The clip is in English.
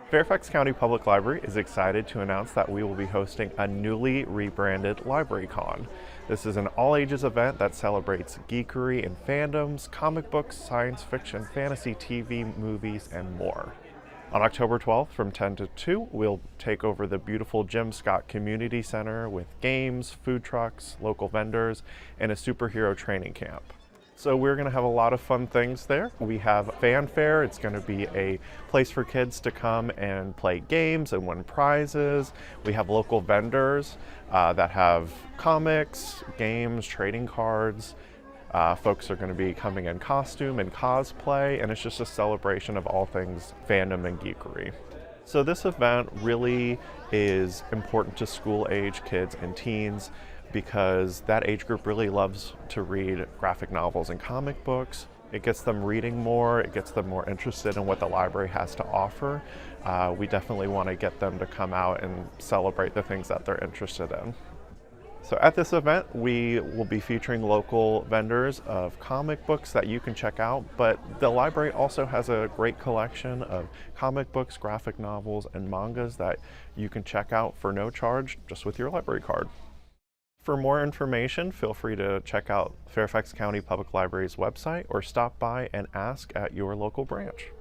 Fairfax County Public Library is excited to announce that we will be hosting a newly rebranded LibraryCon. This is an all-ages event that celebrates geekery and fandoms, comic books, science fiction, fantasy, TV, movies, and more. On October 12th from 10 to 2, we'll take over the beautiful Jim Scott Community Center with games, food trucks, local vendors, and a superhero training camp. So we're going to have a lot of fun things there. We have fanfare. It's going to be a place for kids to come and play games and win prizes. We have local vendors that have comics, games, trading cards. Folks are going to be coming in costume and cosplay, and it's just a celebration of all things fandom and geekery. So this event really is important to school-age kids and teens because that age group really loves to read graphic novels and comic books. It gets them reading more, it gets them more interested in what the library has to offer. We definitely want to get them to come out and celebrate the things that they're interested in. So at this event, we will be featuring local vendors of comic books that you can check out, but the library also has a great collection of comic books, graphic novels, and mangas that you can check out for no charge just with your library card. For more information, feel free to check out Fairfax County Public Library's website or stop by and ask at your local branch.